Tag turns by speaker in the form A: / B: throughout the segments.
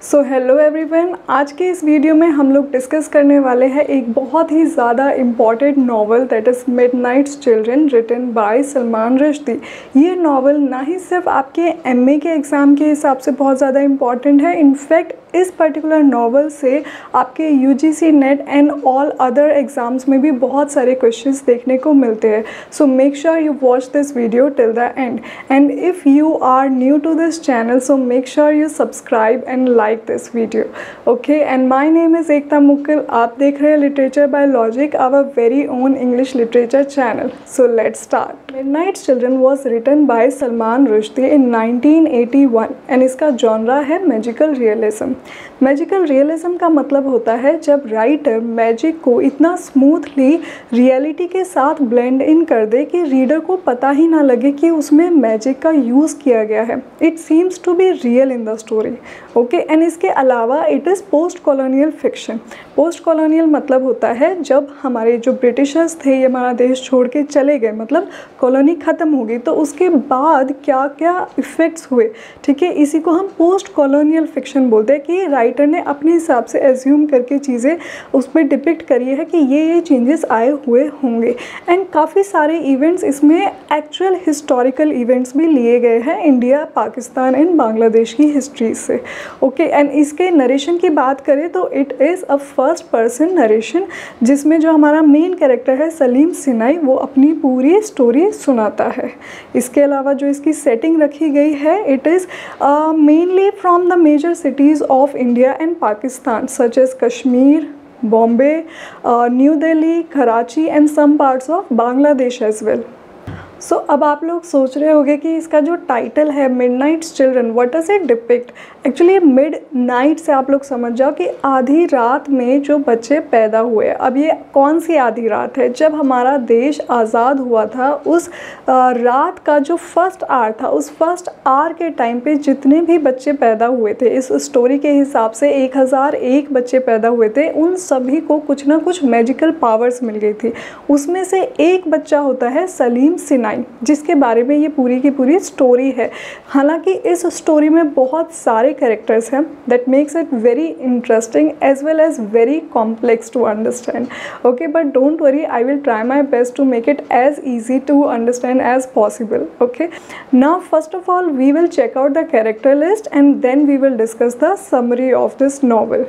A: So hello everyone, आज के इस वीडियो में हम लोग डिस्कस करने वाले हैं एक बहुत ही ज़्यादा important novel that is Midnight's Children written by Salman Rushdie. ये नावल ना ही सिर्फ आपके एमए के एग्ज़ाम के हिसाब से बहुत ज़्यादा इम्पॉर्टेंट है, इनफैक्ट इस पर्टिकुलर नावल से आपके UGC NET and all other exams में भी बहुत सारे क्वेश्चंस देखने को मिलते हैं। So make sure you watch this video till the end, and if you are new to this channel so make sure you subscribe and like this video. Okay, and my name is Ekta Mukkil. आप देख रहे हैं literature by logic, our very own English literature channel. So let's start. Midnights children was written by Salman Rushdie in 1981 and इसका genre है magical realism. Magical realism का मतलब होता है जब राइटर मैजिक को इतना स्मूथली रियलिटी के साथ ब्लेंड इन कर दे कि रीडर को पता ही ना लगे कि उसमें मैजिक का यूज़ किया गया है। It seems to be real in the story. Okay, and इसके अलावा it is post colonial fiction. Post colonial मतलब होता है जब हमारे जो ब्रिटिशर्स थे ये हमारा देश छोड़ के चले गए, मतलब कॉलोनी ख़त्म हो गई, तो उसके बाद क्या क्या इफ़ेक्ट्स हुए, ठीक है, इसी को हम पोस्ट कॉलोनियल फिक्शन बोलते हैं कि राइटर ने अपने हिसाब से एज्यूम करके चीज़ें उस पर डिपिक्ट करी है कि ये चेंजेस आए हुए होंगे। एंड काफ़ी सारे इवेंट्स इसमें एक्चुअल हिस्टोरिकल इवेंट्स भी लिए गए हैं इंडिया, पाकिस्तान एंड बांग्लादेश की हिस्ट्री से। ओके, एंड इसके नरेशन की बात करें तो it is a first person narration, जिसमें जो हमारा मेन कैरेक्टर है सलीम सिनाई, वो अपनी पूरी स्टोरी सुनाता है। इसके अलावा जो इसकी सेटिंग रखी गई है, it is mainly from the major cities of India and Pakistan such as Kashmir, Bombay, new Delhi, Karachi and some parts of Bangladesh as well. So अब आप लोग सोच रहे होंगे कि इसका जो टाइटल है Midnights children, what does it depict. Actually mid night से आप लोग समझ जाओ कि आधी रात में जो बच्चे पैदा हुए। अब ये कौन सी आधी रात है? जब हमारा देश आज़ाद हुआ था उस रात का जो फर्स्ट आवर था, उस फर्स्ट आवर के टाइम पे जितने भी बच्चे पैदा हुए थे, इस स्टोरी के हिसाब से 1001 बच्चे पैदा हुए थे, उन सभी को कुछ ना कुछ मैजिकल पावर्स मिल गई थी। उसमें से एक बच्चा होता है सलीम सिनाई, जिसके बारे में ये पूरी की पूरी स्टोरी है। हालांकि इस स्टोरी में बहुत सारे कैरेक्टर्स हैं that makes it very interesting as well as very complex to understand. Okay, but don't worry, I will try my best to make it as easy to understand as possible. Okay, now first of all we will check out the character list and then we will discuss the summary of this novel.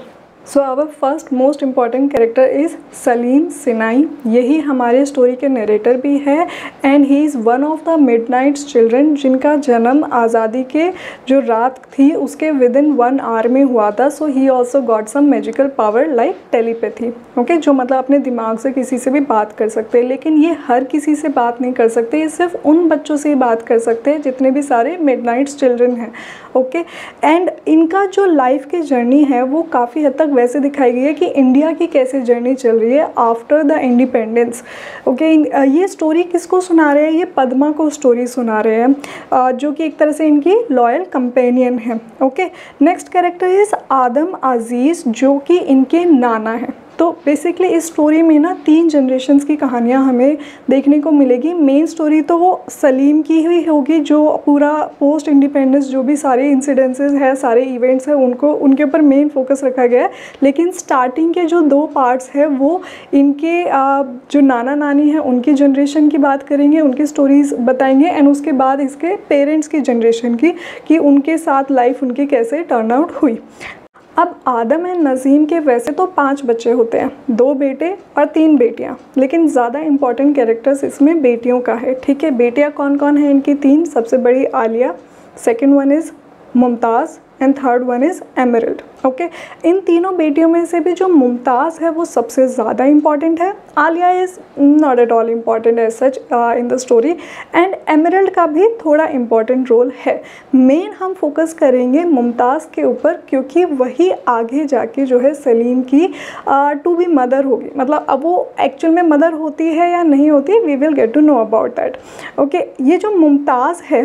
A: So our first most important character is Salim Sinai. यही हमारे story के narrator भी है and he is one of the Midnights children, जिनका जन्म आज़ादी के जो रात थी उसके विद इन 1 आवर में हुआ था। So he also got some magical power like telepathy. Okay, जो मतलब अपने दिमाग से किसी से भी बात कर सकते हैं, लेकिन ये हर किसी से बात नहीं कर सकते, ये सिर्फ उन बच्चों से ही बात कर सकते हैं जितने भी सारे मिडनाइट्स चिल्ड्रन हैं। ओके, एंड इनका जो लाइफ की जर्नी है वो काफ़ी हद तक वैसे दिखाई गई है कि इंडिया की कैसे जर्नी चल रही है आफ्टर द इंडिपेंडेंस। ओके, ये स्टोरी किसको सुना रहे हैं? ये पद्मा को स्टोरी सुना रहे हैं, जो कि एक तरह से इनकी लॉयल कंपेनियन है। ओके, नेक्स्ट कैरेक्टर इज़ आदम अजीज़, जो कि इनके नाना हैं। तो बेसिकली इस स्टोरी में ना 3 जनरेशन्स की कहानियाँ हमें देखने को मिलेगी। मेन स्टोरी तो वो सलीम की ही होगी, जो पूरा पोस्ट इंडिपेंडेंस जो भी सारे इंसिडेंसेस है, सारे इवेंट्स हैं, उनको उनके ऊपर मेन फोकस रखा गया है। लेकिन स्टार्टिंग के जो 2 पार्ट्स हैं वो इनके जो नाना नानी हैं उनकी जनरेशन की बात करेंगे, उनकी स्टोरीज़ बताएंगे, एंड उसके बाद इसके पेरेंट्स की जनरेशन की कि उनके साथ लाइफ उनकी कैसे टर्न आउट हुई। अब आदम एंड नज़ीम के वैसे तो 5 बच्चे होते हैं, 2 बेटे और 3 बेटियां, लेकिन ज़्यादा इंपॉर्टेंट कैरेक्टर्स इसमें बेटियों का है। ठीक है, बेटियां कौन कौन है इनकी? 3। सबसे बड़ी Alia, second one is Mumtaz and third one is Emerald. Okay, इन तीनों बेटियों में से भी जो मुमताज़ है वो सबसे ज़्यादा इम्पॉर्टेंट है। Alia is not at all important as such in the story, and Emerald का भी थोड़ा इम्पॉर्टेंट रोल है। मेन हम फोकस करेंगे मुमताज़ के ऊपर, क्योंकि वही आगे जाके जो है सलीम की टू बी मदर होगी। मतलब अब वो एक्चुअल में मदर होती है या नहीं होती, we will get to know about that. Okay, ये जो मुमताज़ है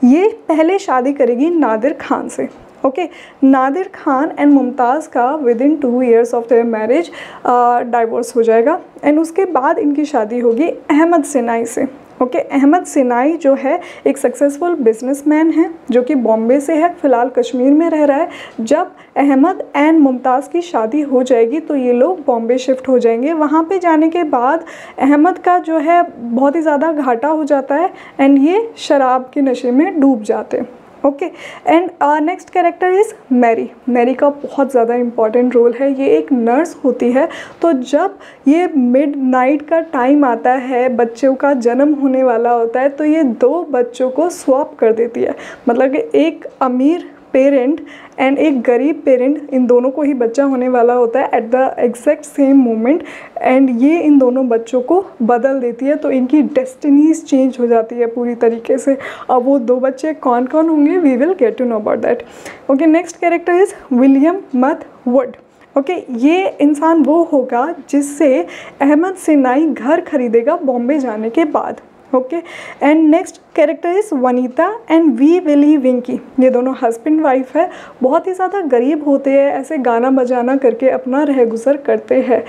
A: ये पहले शादी करेगी नादिर खान से। ओके, नादिर खान एंड मुमताज़ का with in 2 years of their marriage divorce हो जाएगा, एंड उसके बाद इनकी शादी होगी अहमद सिनाई से। ओके, अहमद सिनाई जो है एक सक्सेसफुल बिजनेसमैन है जो कि बॉम्बे से है, फ़िलहाल कश्मीर में रह रहा है। जब अहमद एंड मुमताज़ की शादी हो जाएगी तो ये लोग बॉम्बे शिफ्ट हो जाएंगे। वहाँ पे जाने के बाद अहमद का जो है बहुत ही ज़्यादा घाटा हो जाता है एंड ये शराब के नशे में डूब जाते हैं। Okay, and next character is Mary. Mary का बहुत ज़्यादा इम्पॉर्टेंट रोल है। ये एक नर्स होती है। तो जब ये मिडनाइट का टाइम आता है, बच्चों का जन्म होने वाला होता है, तो ये 2 बच्चों को स्वैप कर देती है। मतलब कि एक अमीर पेरेंट एंड एक गरीब पेरेंट, इन दोनों को ही बच्चा होने वाला होता है at the exact same moment, and ये इन दोनों बच्चों को बदल देती है। तो इनकी डेस्टिनीज चेंज हो जाती है पूरी तरीके से। अब वो 2 बच्चे कौन कौन होंगे, we will get to know about that. Okay, next character is William Methwold. Okay, ये इंसान वो होगा जिससे अहमद सिनाई घर खरीदेगा बॉम्बे जाने के बाद। Okay, and next character is Vanita and Wee Willie Winkie. ये दोनों हस्बैंड वाइफ है, बहुत ही ज़्यादा गरीब होते हैं, ऐसे गाना बजाना करके अपना रह गुजर करते हैं।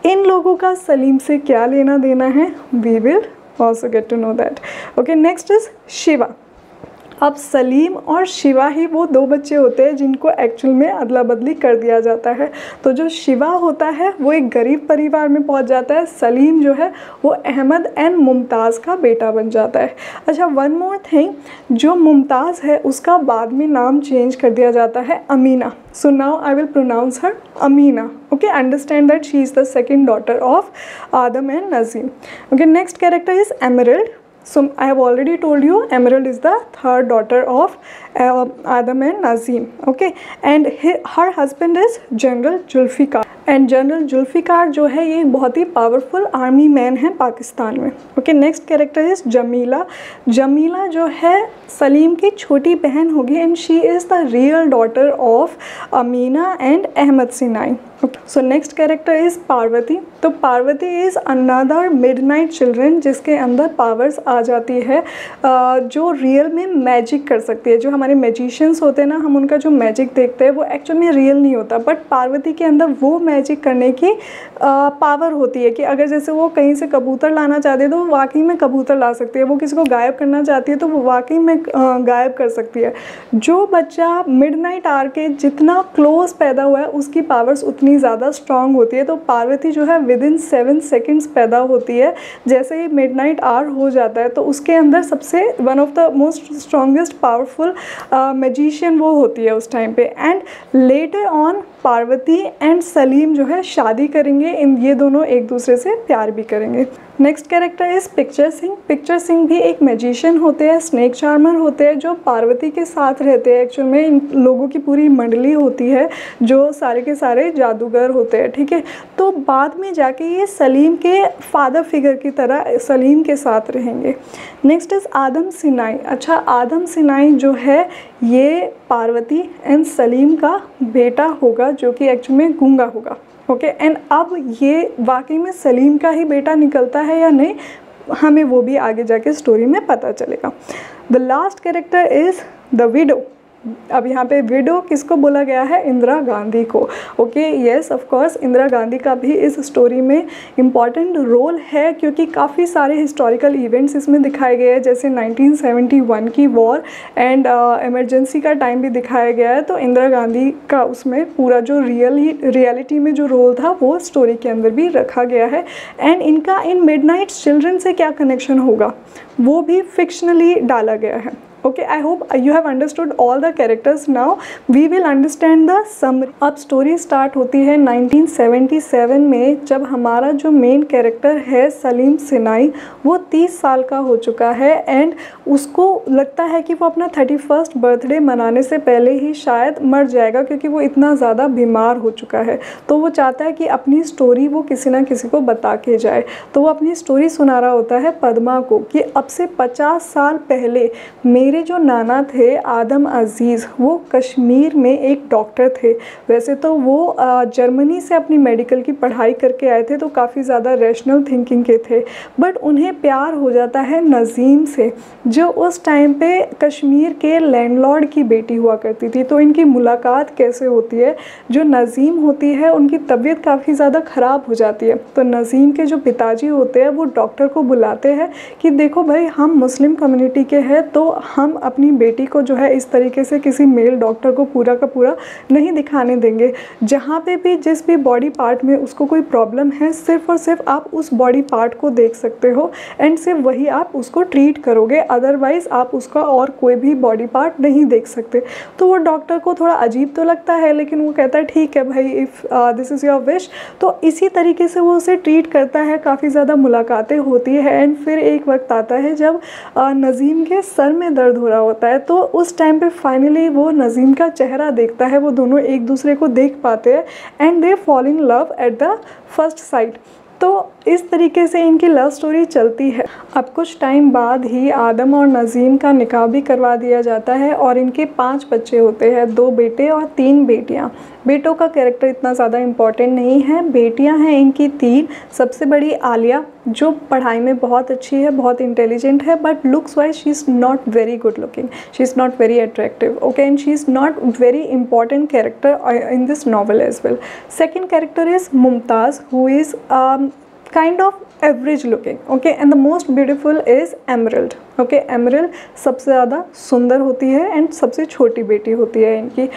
A: इन लोगों का सलीम से क्या लेना देना है, we will also get to know that. Okay, next is Shiva. अब सलीम और शिवा ही वो 2 बच्चे होते हैं जिनको एक्चुअल में अदला बदली कर दिया जाता है। तो जो शिवा होता है वो एक गरीब परिवार में पहुंच जाता है, सलीम जो है वो अहमद एंड मुमताज़ का बेटा बन जाता है। अच्छा, वन मोर थिंग, जो मुमताज़ है उसका बाद में नाम चेंज कर दिया जाता है Amina. So now I will pronounce her Amina. Okay, understand that she is the second daughter of Aadam and Naseem. Okay, next character is Emerald. So I have already told you Emerald is the 3rd daughter of Adam and Nazim. Okay, and her husband is General Zulfikar. And General Zulfikar जो है ये बहुत ही powerful army man है पाकिस्तान में। Okay, next character is Jamila. Jamila जो है सलीम की छोटी बहन होगी and she is the real daughter of Amina and Ahmed Sinai. Okay, so next character is Parvati. तो Parvati is another midnight children जिसके अंदर पावर्स आ जाती है, जो रियल में मैजिक कर सकती है। जो हमारे मैजिशियंस होते हैं ना, हम उनका जो मैजिक देखते हैं वो एक्चुअल में रियल नहीं होता, बट पार्वती के अंदर वो मैजिक करने की पावर होती है कि अगर जैसे वो कहीं से कबूतर लाना चाहती है तो वो वाकई में कबूतर ला सकती है, वो किसी को गायब करना चाहती है तो वो वाकई में गायब कर सकती है। जो बच्चा मिडनाइट आवर के जितना क्लोज पैदा हुआ है उसकी पावर्स उतनी ज़्यादा स्ट्रांग होती है। तो पार्वती जो है विदिन 7 सेकेंड्स पैदा होती है। जैसे ही मिडनाइट आवर हो जाता है तो उसके अंदर सबसे one of the most strongest powerful magician वो होती है उस टाइम पे। And later on Parvati and Salim जो है शादी करेंगे, इन ये दोनों एक दूसरे से प्यार भी करेंगे। Next character is picture Singh. Picture Singh भी एक मैजिशियन होते हैं, स्नेक चार्मर होते हैं जो पार्वती के साथ रहते हैं। एक्चुअल में इन लोगों की पूरी मंडली होती है जो सारे के सारे जादूगर होते हैं, ठीक है। तो बाद में जाके ये सलीम के फादर फिगर की तरह सलीम के साथ रहेंगे। नेक्स्ट इज़ आदम सिनाई। अच्छा, आदम सिनाई जो है ये पार्वती एंड सलीम का बेटा होगा जो कि एक्चुअल में गूंगा होगा। ओके, एंड अब ये वाकई में सलीम का ही बेटा निकलता है या नहीं, हमें वो भी आगे जाके स्टोरी में पता चलेगा। The last character is the widow. अब यहाँ पे विडो किसको बोला गया है, इंदिरा गांधी को। Okay, yes of course Indira Gandhi का भी इस स्टोरी में इम्पॉर्टेंट रोल है क्योंकि काफ़ी सारे हिस्टोरिकल इवेंट्स इसमें दिखाए गए हैं, जैसे 1971 की वॉर एंड इमरजेंसी का टाइम भी दिखाया गया है। तो इंदिरा गांधी का उसमें पूरा जो रियलिटी में जो रोल था वो स्टोरी के अंदर भी रखा गया है। एंड इनका इन मिडनाइट चिल्ड्रन से क्या कनेक्शन होगा वो भी फिक्शनली डाला गया है। Okay, I hope you have understood all the characters. Now we will understand the summary. अब स्टोरी स्टार्ट होती है 1977 में, जब हमारा जो मेन कैरेक्टर है सलीम सिनाई वो 30 साल का हो चुका है एंड उसको लगता है कि वो अपना 31st बर्थडे मनाने से पहले ही शायद मर जाएगा क्योंकि वो इतना ज़्यादा बीमार हो चुका है। तो वो चाहता है कि अपनी स्टोरी वो किसी ना किसी को बता के जाए। तो वो अपनी स्टोरी सुना रहा होता है पद्मा को कि अब से 50 साल पहले मेरे मेरे जो नाना थे आदम अजीज़, वो कश्मीर में एक डॉक्टर थे। वैसे तो वो जर्मनी से अपनी मेडिकल की पढ़ाई करके आए थे, तो काफ़ी ज़्यादा रैशनल थिंकिंग के थे। बट उन्हें प्यार हो जाता है नज़ीम से, जो उस टाइम पे कश्मीर के लैंडलॉर्ड की बेटी हुआ करती थी। तो इनकी मुलाकात कैसे होती है, जो नज़ीम होती है उनकी तबीयत काफ़ी ज़्यादा ख़राब हो जाती है। तो नज़ीम के जो पिताजी होते हैं वो डॉक्टर को बुलाते हैं कि देखो भाई, हम मुस्लिम कम्युनिटी के हैं, तो हम अपनी बेटी को जो है इस तरीके से किसी मेल डॉक्टर को पूरा का पूरा नहीं दिखाने देंगे। जहाँ पे भी जिस भी बॉडी पार्ट में उसको कोई प्रॉब्लम है, सिर्फ़ और सिर्फ आप उस बॉडी पार्ट को देख सकते हो एंड सिर्फ वही आप उसको ट्रीट करोगे, अदरवाइज़ आप उसका और कोई भी बॉडी पार्ट नहीं देख सकते। तो वो डॉक्टर को थोड़ा अजीब तो लगता है, लेकिन वो कहता है ठीक है भाई, if this is your wish. तो इसी तरीके से वो उसे ट्रीट करता है। काफ़ी ज़्यादा मुलाकातें होती है एंड फिर एक वक्त आता है जब नज़ीम के सर में दर्द हो रहा होता है। तो उस टाइम पे फाइनली वो नज़ीम का चेहरा देखता है, वो दोनों एक दूसरे को देख पाते हैं and they fall in love at the first sight. तो इस तरीके से इनकी लव स्टोरी चलती है। अब कुछ टाइम बाद ही आदम और नज़ीम का निकाह भी करवा दिया जाता है और इनके 5 बच्चे होते हैं, 2 बेटे और 3 बेटियां। बेटों का कैरेक्टर इतना ज़्यादा इम्पॉर्टेंट नहीं है। बेटियां हैं इनकी 3। सबसे बड़ी आलिया, जो पढ़ाई में बहुत अच्छी है, बहुत इंटेलिजेंट है, but looks wise she is not very good looking, she is not very attractive, okay, and she is not very important character in this novel as well. Second character is Mumtaz, who is kind of average looking, okay, and the most beautiful is Emerald, okay, Emerald सबसे ज़्यादा सुंदर होती है and सबसे छोटी बेटी होती है इनकी।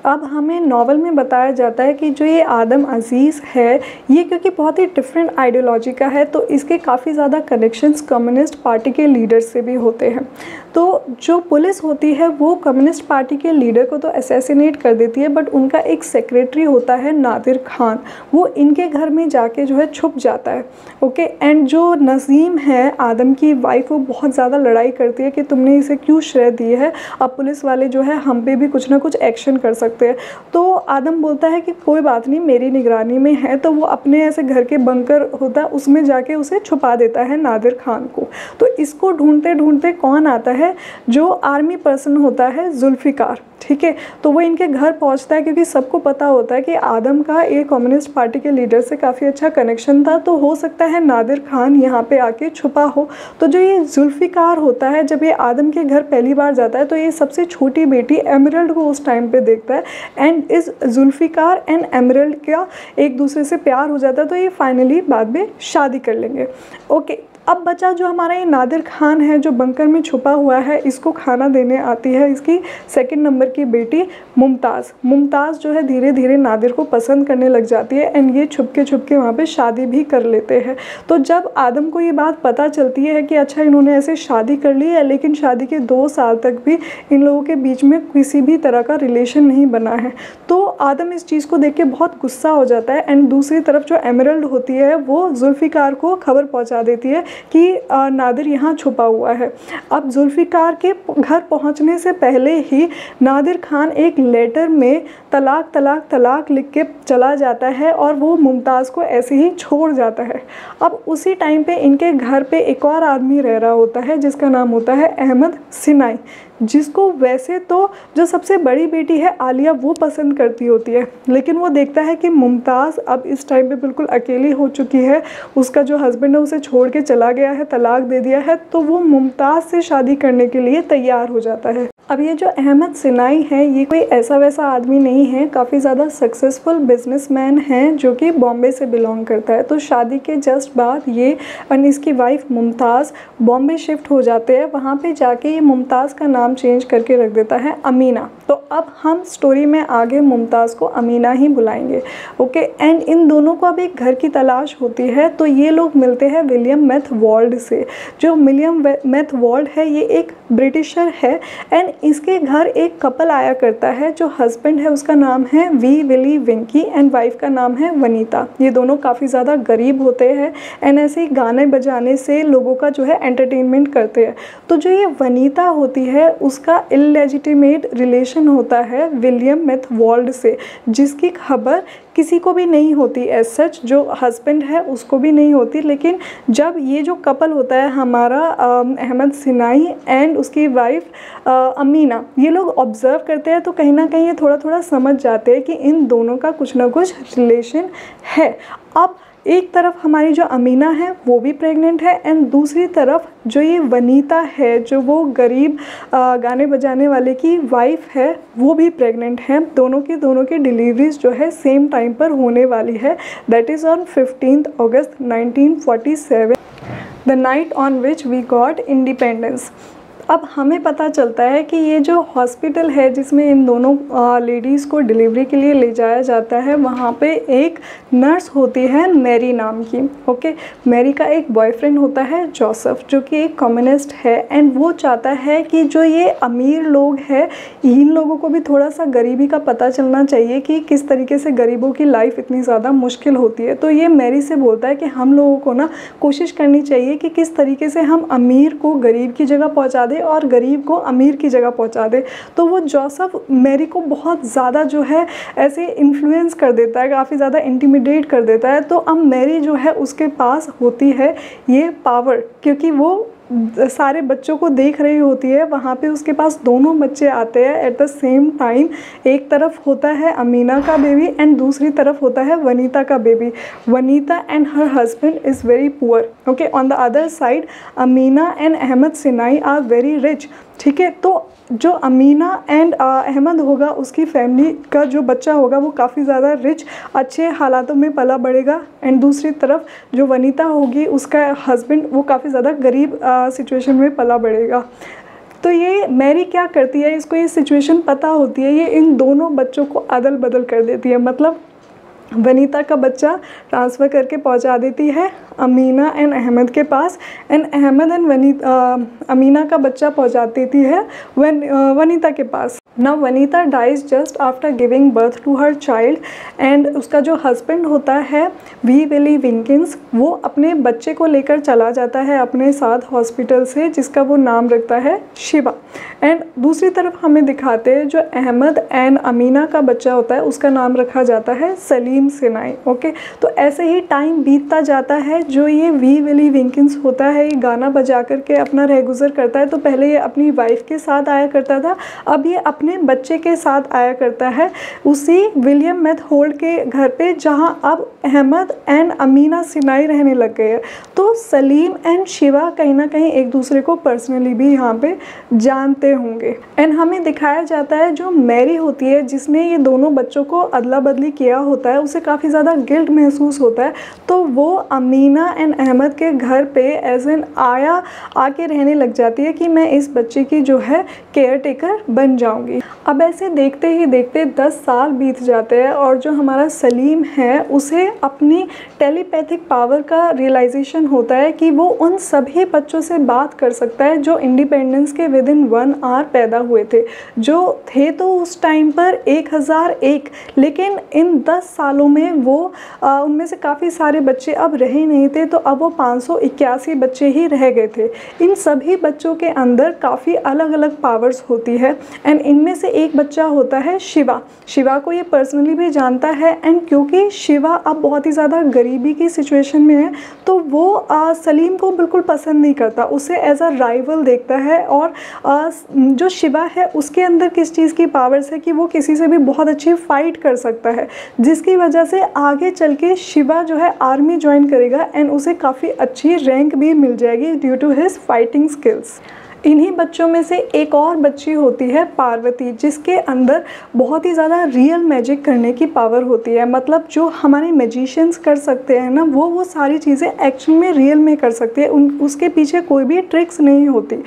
A: अब हमें नावल में बताया जाता है कि जो ये आदम अजीज़ है, ये क्योंकि बहुत ही डिफरेंट आइडियोलॉजी का है, तो इसके काफ़ी ज़्यादा कनेक्शंस कम्युनिस्ट पार्टी के लीडर से भी होते हैं। तो जो पुलिस होती है वो कम्युनिस्ट पार्टी के लीडर को तो असैसिनेट कर देती है, बट उनका एक सेक्रेटरी होता है नादिर खान, वो इनके घर में जाके जो है छुप जाता है, ओके। एंड जो नज़ीम है आदम की वाइफ, वो बहुत ज़्यादा लड़ाई करती है कि तुमने इसे क्यों श्रेय दी है, अब पुलिस वाले जो है हम पे भी कुछ ना कुछ एक्शन कर सकते। तो आदम बोलता है कि कोई बात नहीं, मेरी निगरानी में है। तो वो अपने ऐसे घर के बंकर होता है उसमें जाके उसे छुपा देता है नादिर खान को। तो इसको ढूंढते ढूंढते कौन आता है, जो आर्मी पर्सन होता है जुल्फ़िकार, ठीक है। तो वो इनके घर पहुंचता है, क्योंकि सबको पता होता है कि आदम का एक कम्युनिस्ट पार्टी के लीडर से काफ़ी अच्छा कनेक्शन था, तो हो सकता है नादिर खान यहाँ पे आके छुपा हो। तो जो ये जुल्फ़िकार होता है, जब ये आदम के घर पहली बार जाता है, तो ये सबसे छोटी बेटी एमरल्ड को उस टाइम पे देखता है एंड इस जुल्फ़िकार एंड एमरल्ड का एक दूसरे से प्यार हो जाता है। तो ये फाइनली बाद में शादी कर लेंगे, ओके। अब बचा जो हमारा ये नादिर खान है, जो बंकर में छुपा हुआ है, इसको खाना देने आती है इसकी 2nd नंबर की बेटी मुमताज़। मुमताज़ जो है धीरे धीरे नादिर को पसंद करने लग जाती है एंड ये छुपके वहाँ पे शादी भी कर लेते हैं। तो जब आदम को ये बात पता चलती है कि अच्छा इन्होंने ऐसे शादी कर ली है, लेकिन शादी के 2 साल तक भी इन लोगों के बीच में किसी भी तरह का रिलेशन नहीं बना है, तो आदम इस चीज़ को देख के बहुत गुस्सा हो जाता है। एंड दूसरी तरफ जो एमरल्ड होती है, वो जुल्फ़िकार को खबर पहुँचा देती है कि नादिर यहाँ छुपा हुआ है। अब जुल्फ़िकार के घर पहुँचने से पहले ही नादिर खान एक लेटर में तलाक तलाक तलाक लिख के चला जाता है और वो मुमताज़ को ऐसे ही छोड़ जाता है। अब उसी टाइम पे इनके घर पे एक और आदमी रह रहा होता है, जिसका नाम होता है अहमद सिनाई, जिसको वैसे तो जो सबसे बड़ी बेटी है आलिया वो पसंद करती होती है, लेकिन वो देखता है कि मुमताज़ अब इस टाइम पे बिल्कुल अकेली हो चुकी है, उसका जो हस्बैंड है उसे छोड़ के चला गया है, तलाक दे दिया है, तो वो मुमताज़ से शादी करने के लिए तैयार हो जाता है। अब ये जो अहमद सिनाई है, ये कोई ऐसा वैसा आदमी नहीं है, काफ़ी ज़्यादा सक्सेसफुल बिजनेसमैन है जो कि बॉम्बे से बिलोंग करता है। तो शादी के जस्ट बाद ये और इसकी वाइफ मुमताज़ बॉम्बे शिफ्ट हो जाते हैं। वहाँ पे जाके ये मुमताज़ का नाम चेंज करके रख देता है अमीना। तो अब हम स्टोरी में आगे मुमताज़ को अमीना ही बुलाएंगे, ओके। एंड इन दोनों को अब एक घर की तलाश होती है, तो ये लोग मिलते हैं विलियम मेथवॉल्ड से। जो विलियम मेथवॉल्ड है, ये एक ब्रिटिशर है एंड इसके घर एक कपल आया करता है, जो हस्बैंड है उसका नाम है Wee Willie Winkie and wife का नाम है वनीता। ये दोनों काफ़ी ज़्यादा गरीब होते हैं एंड ऐसे ही गाने बजाने से लोगों का जो है एंटरटेनमेंट करते हैं। तो जो ये वनीता होती है उसका इललेजिटिमेट रिलेशन होता है विलियम मेथवॉल्ड से, जिसकी खबर किसी को भी नहीं होती एज सच, जो हस्बैंड है उसको भी नहीं होती। लेकिन जब ये जो कपल होता है हमारा अहमद सिनाई एंड उसकी वाइफ अमीना, ये लोग ऑब्ज़र्व करते हैं तो कहीं ना कहीं ये थोड़ा थोड़ा समझ जाते हैं कि इन दोनों का कुछ ना कुछ रिलेशन है। अब एक तरफ हमारी जो अमीना है वो भी प्रेग्नेंट है एंड दूसरी तरफ जो ये वनीता है, जो वो गरीब गाने बजाने वाले की वाइफ है, वो भी प्रेग्नेंट है। दोनों की डिलीवरीज जो है सेम टाइम पर होने वाली है, that is on 15 August 1947, the night on which we got independence. अब हमें पता चलता है कि ये जो हॉस्पिटल है जिसमें इन दोनों लेडीज़ को डिलीवरी के लिए ले जाया जाता है, वहाँ पे एक नर्स होती है मैरी नाम की। ओके, मैरी का एक बॉयफ्रेंड होता है जोसेफ, जो कि एक कम्युनिस्ट है एंड वो चाहता है कि जो ये अमीर लोग हैं इन लोगों को भी थोड़ा सा गरीबी का पता चलना चाहिए कि किस तरीके से गरीबों की लाइफ इतनी ज़्यादा मुश्किल होती है। तो ये मैरी से बोलता है कि हम लोगों को ना कोशिश करनी चाहिए कि किस तरीके से हम अमीर को गरीब की जगह पहुँचा दें और गरीब को अमीर की जगह पहुंचा दे। तो वो जोसेफ मैरी को बहुत ज़्यादा जो है ऐसे इन्फ्लुएंस कर देता है, काफ़ी ज़्यादा इंटिमिडेट कर देता है। तो अब मैरी जो है उसके पास होती है ये पावर, क्योंकि वो सारे बच्चों को देख रही होती है। वहाँ पे उसके पास दोनों बच्चे आते हैं एट द सेम टाइम। एक तरफ होता है अमीना का बेबी एंड दूसरी तरफ होता है वनीता का baby. Vanita and her husband is very poor. Okay, on the other side Amina and Ahmed Sinai are very rich. ठीक है, तो जो अमीना एंड अहमद होगा उसकी फैमिली का जो बच्चा होगा वो काफ़ी ज़्यादा रिच अच्छे हालातों में पला बढ़ेगा एंड दूसरी तरफ जो वनीता होगी उसका हस्बैंड वो काफ़ी ज़्यादा गरीब सिचुएशन में पला बढ़ेगा। तो ये मैरी क्या करती है, इसको ये सिचुएशन पता होती है, ये इन दोनों बच्चों को अदल बदल कर देती है। मतलब वनीता का बच्चा ट्रांसफ़र करके पहुंचा देती है अमीना एंड अहमद के पास एंड अहमद एंड अमीना का बच्चा पहुंचा देती है वनीता के पास। Now Vanita dies just after giving birth to her child and उसका जो हस्बैंड होता है वी विली विंकिंस, वो अपने बच्चे को लेकर चला जाता है अपने साथ हॉस्पिटल से, जिसका वो नाम रखता है शिवा। एंड दूसरी तरफ हमें दिखाते हैं जो अहमद एंड अमीना का बच्चा होता है उसका नाम रखा जाता है सलीम सिनाई। ओके, तो ऐसे ही टाइम बीतता जाता है। जो ये वी विली विंकिंस होता है ये गाना बजा करके अपना रहगुजर करता है। तो पहले ये अपनी वाइफ के साथ आया करता था, अब ये अपने बच्चे के साथ आया करता है उसी विलियम मेथहोल्ड के घर पे, जहां अब अहमद एंड अमीना सिनाई रहने लग गए हैं। तो सलीम एंड शिवा कहीं ना कहीं एक दूसरे को पर्सनली भी यहाँ पे जानते होंगे। एंड हमें दिखाया जाता है जो मैरी होती है जिसने ये दोनों बच्चों को अदला बदली किया होता है, उसे काफ़ी ज़्यादा गिल्ट महसूस होता है। तो वो अमीना एंड अहमद के घर पे एज एन आया आके रहने लग जाती है कि मैं इस बच्चे की जो है केयर टेकर बन जाऊंगी। अब ऐसे देखते ही देखते 10 साल बीत जाते हैं और जो हमारा सलीम है उसे अपनी टेलीपैथिक पावर का रियलाइजेशन होता है कि वो उन सभी बच्चों से बात कर सकता है जो इंडिपेंडेंस के विद इन 1 आवर पैदा हुए थे, जो थे तो उस टाइम पर 1001, लेकिन इन 10 सालों में वो उनमें से काफ़ी सारे बच्चे अब रहे नहीं थे, तो अब वो 581 बच्चे ही रह गए थे। इन सभी बच्चों के अंदर काफ़ी अलग अलग पावर्स होती है एंड इनमें से एक बच्चा होता है शिवा। शिवा को ये पर्सनली भी जानता है एंड क्योंकि शिवा अब बहुत ही ज़्यादा गरीबी की सिचुएशन में है तो वो सलीम को बिल्कुल पसंद नहीं करता, उसे एज अ राइवल देखता है। और जो शिवा है उसके अंदर किस चीज़ की पावर्स है कि वो किसी से भी बहुत अच्छी फाइट कर सकता है, जिसकी वजह से आगे चल के शिवा जो है आर्मी ज्वाइन करेगा एंड उसे काफ़ी अच्छी रैंक भी मिल जाएगी due to his fighting skills. इन्हीं बच्चों में से एक और बच्ची होती है पार्वती, जिसके अंदर बहुत ही ज़्यादा रियल मैजिक करने की पावर होती है। मतलब जो हमारे मैजिशियंस कर सकते हैं ना, वो सारी चीज़ें एक्चुअल में रियल में कर सकते हैं, उसके पीछे कोई भी ट्रिक्स नहीं होती।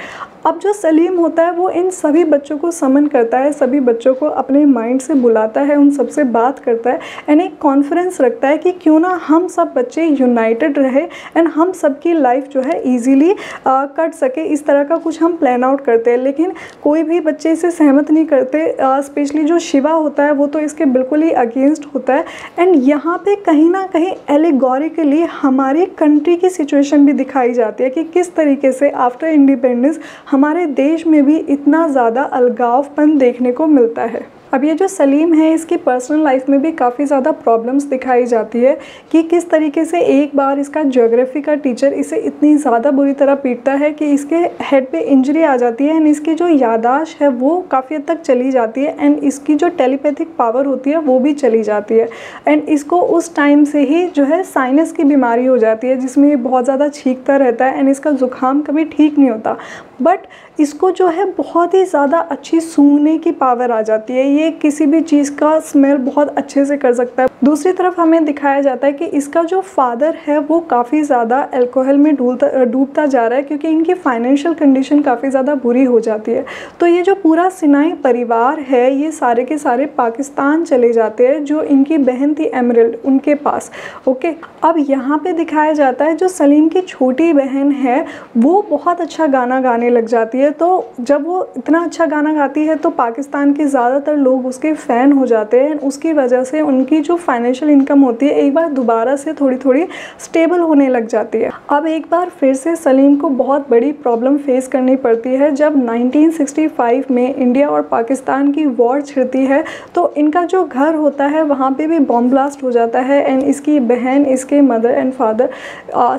A: अब जो सलीम होता है वो इन सभी बच्चों को समन करता है, सभी बच्चों को अपने माइंड से बुलाता है, उन सबसे बात करता है एंड एक कॉन्फ्रेंस रखता है कि क्यों ना हम सब बच्चे यूनाइटेड रहे एंड हम सबकी लाइफ जो है ईजीली कट सके, इस तरह का कुछ हम प्लान आउट करते हैं। लेकिन कोई भी बच्चे इसे सहमत नहीं करते, स्पेशली जो शिवा होता है वो तो इसके बिल्कुल ही अगेंस्ट होता है। एंड यहाँ पे कहीं ना कहीं एलिगोरिकली हमारी कंट्री की सिचुएशन भी दिखाई जाती है कि किस तरीके से आफ्टर इंडिपेंडेंस हमारे देश में भी इतना ज़्यादा अलगावपन देखने को मिलता है। अब ये जो सलीम है इसकी पर्सनल लाइफ में भी काफ़ी ज़्यादा प्रॉब्लम्स दिखाई जाती है कि किस तरीके से एक बार इसका ज्योग्राफी का टीचर इसे इतनी ज़्यादा बुरी तरह पीटता है कि इसके हेड पे इंजरी आ जाती है एंड इसकी जो यादाश्त है वो काफ़ी हद तक चली जाती है एंड इसकी जो टेलीपैथिक पावर होती है वो भी चली जाती है। एंड इसको उस टाइम से ही जो है साइनस की बीमारी हो जाती है जिसमें ये बहुत ज़्यादा छींकता रहता है एंड इसका ज़ुकाम कभी ठीक नहीं होता। बट इसको जो है बहुत ही ज़्यादा अच्छी सूंघने की पावर आ जाती है, ये किसी भी चीज़ का स्मेल बहुत अच्छे से कर सकता है। दूसरी तरफ हमें दिखाया जाता है कि इसका जो फादर है वो काफ़ी ज़्यादा अल्कोहल में डूबता जा रहा है क्योंकि इनकी फाइनेंशियल कंडीशन काफ़ी ज़्यादा बुरी हो जाती है। तो ये जो पूरा सिनाई परिवार है ये सारे के सारे पाकिस्तान चले जाते हैं, जो इनकी बहन थी एमरल्ड उनके पास। ओके, अब यहाँ पे दिखाया जाता है जो सलीम की छोटी बहन है वो बहुत अच्छा गाना गाने लग जाती है। तो जब वो इतना अच्छा गाना गाती है तो पाकिस्तान के ज़्यादातर लोग उसके फ़ैन हो जाते हैं। उसकी वजह से उनकी जो फाइनेंशियल इनकम होती है एक बार दोबारा से थोड़ी थोड़ी स्टेबल होने लग जाती है। अब एक बार फिर से सलीम को बहुत बड़ी प्रॉब्लम फेस करनी पड़ती है जब 1965 में इंडिया और पाकिस्तान की वॉर छिड़ती है। तो इनका जो घर होता है वहाँ पे भी बॉम्ब ब्लास्ट हो जाता है एंड इसकी बहन, इसके मदर एंड फादर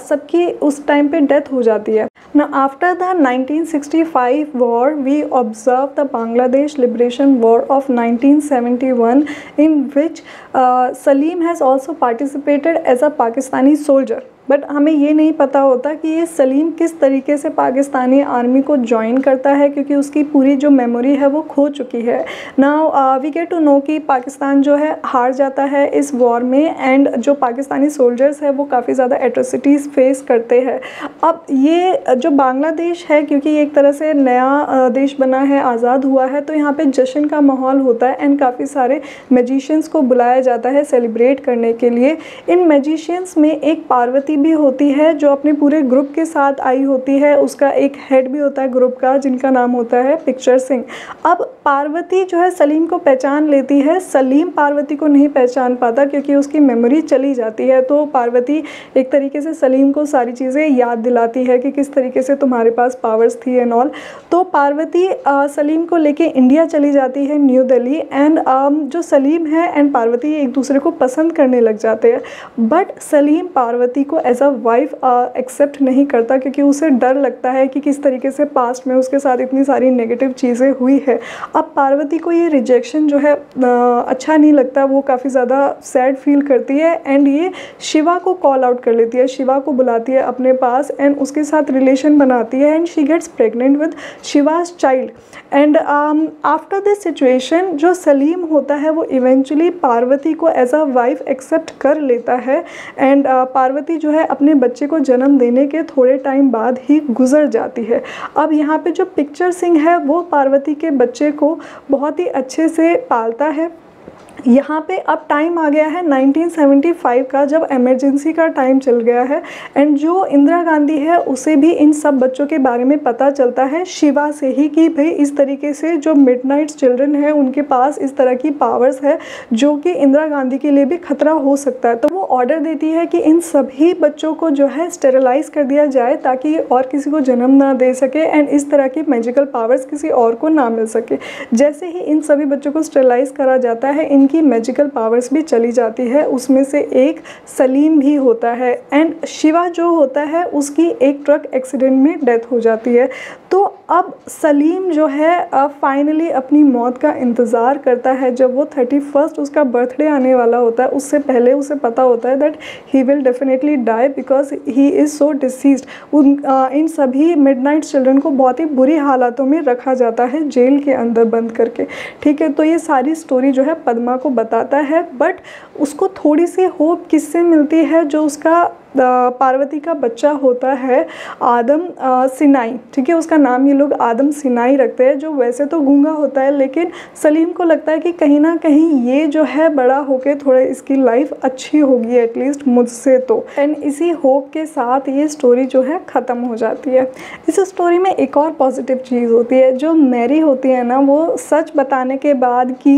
A: सबकी उस टाइम पे डेथ हो जाती है। Now after the 1965 war, we observe the Bangladesh Liberation War of 1971, in which Salim has also participated as a Pakistani soldier. But हमें ये नहीं पता होता कि ये सलीम किस तरीके से पाकिस्तानी आर्मी को ज्वाइन करता है क्योंकि उसकी पूरी जो मेमोरी है वो खो चुकी है। Now we get to know कि पाकिस्तान जो है हार जाता है इस वॉर में एंड जो पाकिस्तानी सोल्जर्स है वो काफ़ी ज़्यादा एट्रोसिटीज़ फेस करते हैं। अब ये जो बांग्लादेश है क्योंकि ये एक तरह से नया देश बना है, आज़ाद हुआ है, तो यहाँ पे जश्न का माहौल होता है एंड काफ़ी सारे मैजिशियंस को बुलाया जाता है सेलिब्रेट करने के लिए। इन मैजिशियंस में एक पार्वती भी होती है जो अपने पूरे ग्रुप के साथ आई होती है, उसका एक हेड भी होता है ग्रुप का जिनका नाम होता है पिक्चर सिंह। अब पार्वती जो है सलीम को पहचान लेती है, सलीम पार्वती को नहीं पहचान पाता क्योंकि उसकी मेमोरी चली जाती है। तो पार्वती एक तरीके से सलीम को सारी चीज़ें याद दिलाती है कि किस तरीके से तुम्हारे पास पावर्स थी एंड ऑल। तो पार्वती सलीम को लेके इंडिया चली जाती है, न्यू दिल्ली, एंड जो सलीम है एंड पार्वती एक दूसरे को पसंद करने लग जाते हैं। बट सलीम पार्वती को एज अ वाइफ एक्सेप्ट नहीं करता क्योंकि उसे डर लगता है कि किस तरीके से पास्ट में उसके साथ इतनी सारी नेगेटिव चीज़ें हुई है। अब पार्वती को ये रिजेक्शन जो है अच्छा नहीं लगता, वो काफ़ी ज़्यादा सैड फील करती है एंड ये शिवा को कॉल आउट कर लेती है, शिवा को बुलाती है अपने पास एंड उसके साथ रिलेशन बनाती है and she gets pregnant with Shiva's child. And after this situation जो सलीम होता है वो इवेंचुअली पार्वती को एज अ वाइफ एक्सेप्ट कर लेता है एंड पार्वती जो है अपने बच्चे को जन्म देने के थोड़े टाइम बाद ही गुजर जाती है। अब यहाँ पे जो पिक्चर सिंह है वो पार्वती के बच्चे को बहुत ही अच्छे से पालता है। यहाँ पे अब टाइम आ गया है 1975 का, जब इमरजेंसी का टाइम चल गया है एंड जो इंदिरा गांधी है उसे भी इन सब बच्चों के बारे में पता चलता है शिवा से ही कि भाई इस तरीके से जो मिडनाइट चिल्ड्रन है उनके पास इस तरह की पावर्स है जो कि इंदिरा गांधी के लिए भी खतरा हो सकता है। तो वो ऑर्डर देती है कि इन सभी बच्चों को जो है स्टेरिलाइज कर दिया जाए ताकि ये और किसी को जन्म ना दे सके एंड इस तरह की मैजिकल पावर्स किसी और को ना मिल सके। जैसे ही इन सभी बच्चों को स्टेरिलाइज करा जाता है इनकी मैजिकल पावर्स भी चली जाती है, उसमें से एक सलीम भी होता है एंड शिवा जो होता है उसकी एक ट्रक एक्सीडेंट में डेथ हो जाती है। तो अब सलीम जो है फाइनली अपनी मौत का इंतज़ार करता है। जब वो 31st उसका बर्थडे आने वाला होता है उससे पहले उसे पता होता है that he will definitely die because he is so diseased. इन सभी मिडनाइट चिल्ड्रन को बहुत ही बुरी हालातों में रखा जाता है जेल के अंदर बंद करके। ठीक है, तो ये सारी स्टोरी जो है पद्मा को बताता है, बट उसको थोड़ी सी होप किससे मिलती है, जो उसका पार्वती का बच्चा होता है आदम सिनाई, ठीक है, उसका नाम ये लोग आदम सिनाई रखते हैं, जो वैसे तो गूंगा होता है, लेकिन सलीम को लगता है कि कहीं ना कहीं ये जो है बड़ा होके थोड़ा इसकी लाइफ अच्छी होगी एटलीस्ट मुझसे तो। एंड इसी होप के साथ ये स्टोरी जो है ख़त्म हो जाती है। इस स्टोरी में एक और पॉजिटिव चीज़ होती है, जो मैरी होती है ना, वो सच बताने के बाद कि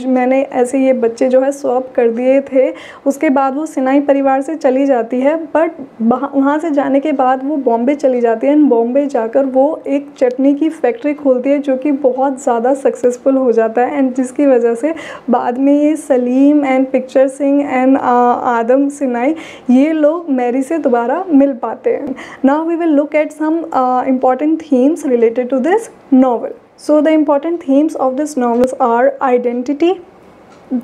A: मैंने ऐसे ये बच्चे जो है स्वैप कर दिए थे, उसके बाद वो सिनाई परिवार से चली जाती है, बट वहाँ से जाने के बाद वो बॉम्बे चली जाती है। एंड बॉम्बे जाकर वो एक चटनी की फैक्ट्री खोलती है, जो कि बहुत ज़्यादा सक्सेसफुल हो जाता है, एंड जिसकी वजह से बाद में ये Saleem and picture Singh and Aadam Sinai ये लोग मैरी से दोबारा मिल पाते हैं। Now we will look at some important themes related to this novel. So the important themes of this novels are identity,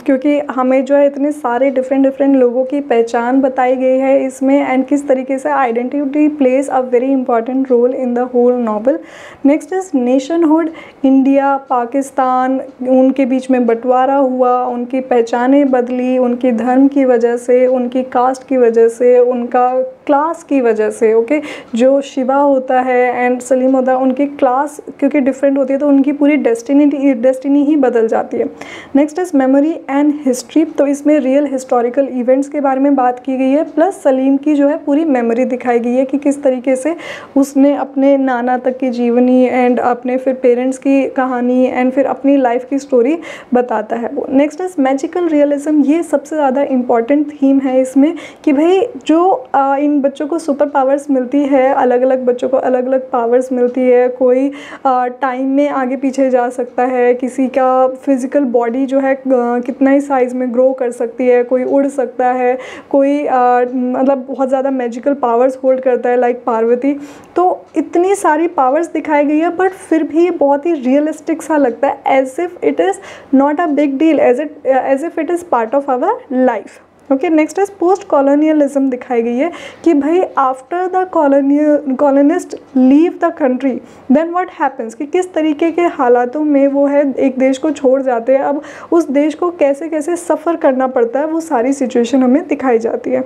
A: क्योंकि हमें जो है इतने सारे डिफरेंट लोगों की पहचान बताई गई है इसमें, एंड किस तरीके से identity plays a very important role in the whole novel. Next is nationhood, India Pakistan, उनके बीच में बंटवारा हुआ, उनकी पहचानें बदली, उनकी धर्म की वजह से, उनकी कास्ट की वजह से, उनका क्लास की वजह से। ओके, जो शिवा होता है एंड सलीम होता है, उनकी क्लास क्योंकि डिफरेंट होती है तो उनकी पूरी डेस्टिनी ही बदल जाती है। Next is memory and history, तो इसमें रियल हिस्टोरिकल इवेंट्स के बारे में बात की गई है, प्लस सलीम की जो है पूरी मेमोरी दिखाई गई है कि किस तरीके से उसने अपने नाना तक की जीवनी एंड अपने फिर पेरेंट्स की कहानी एंड फिर अपनी लाइफ की स्टोरी बताता है वो। नेक्स्ट इज मैजिकल रियलिज्म, ये सबसे ज़्यादा इम्पॉर्टेंट थीम है इसमें कि भाई जो इन बच्चों को सुपर पावर्स मिलती है, अलग अलग बच्चों को अलग अलग पावर्स मिलती है, कोई टाइम में आगे पीछे जा सकता है, किसी का फिज़िकल बॉडी जो है कितना ही साइज़ में ग्रो कर सकती है, कोई उड़ सकता है, कोई मतलब बहुत ज़्यादा मैजिकल पावर्स होल्ड करता है लाइक पार्वती। तो इतनी सारी पावर्स दिखाई गई है, बट फिर भी बहुत ही रियलिस्टिक सा लगता है, as if it is not a big deal, as if it is part of our life. Okay, next is post colonialism दिखाई गई है कि भाई after the colonist leave the country then what happens, कि किस तरीके के हालातों में वो है एक देश को छोड़ जाते हैं, अब उस देश को कैसे कैसे सफ़र करना पड़ता है, वो सारी सिचुएशन हमें दिखाई जाती है।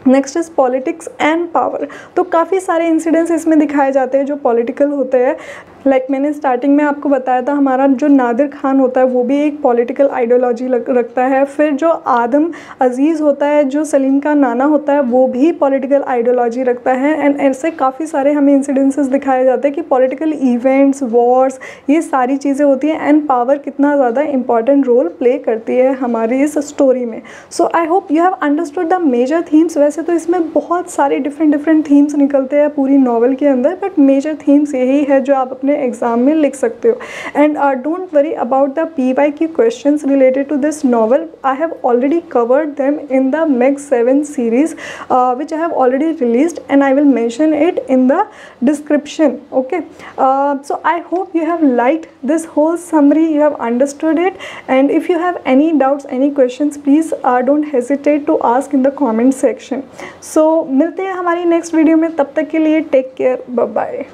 A: Next is politics and power, तो काफ़ी सारे इंसिडेंट्स इसमें दिखाए जाते हैं जो पॉलिटिकल होते हैं। लाइक मैंने स्टार्टिंग में आपको बताया था, हमारा जो नादिर खान होता है वो भी एक पॉलिटिकल आइडियोलॉजी रखता है, फिर जो आदम अजीज़ होता है जो सलीम का नाना होता है वो भी पॉलिटिकल आइडियोलॉजी रखता है। एंड ऐसे काफ़ी सारे हमें इंसिडेंसेस दिखाए जाते हैं कि पॉलिटिकल इवेंट्स, वॉर्स, ये सारी चीज़ें होती हैं, एंड पावर कितना ज़्यादा इंपॉर्टेंट रोल प्ले करती है हमारी इस स्टोरी में। So I hope you have understood the major themes. वैसे तो इसमें बहुत सारे डिफरेंट थीम्स निकलते हैं पूरी नॉवल के अंदर, बट मेजर थीम्स यही है जो आप अपने एग्जाम में लिख सकते हो। And don't worry about the PYQ questions related to this novel, I have already covered them in the Max 7 series which I have already released, and I will mention it in the description. Okay, so I hope you have liked this whole summary, you have understood it, and if you have any doubts, any questions, please don't hesitate to ask in the comment section. So मिलते हैं हमारी next video में, तब तक के लिए take care, bye bye.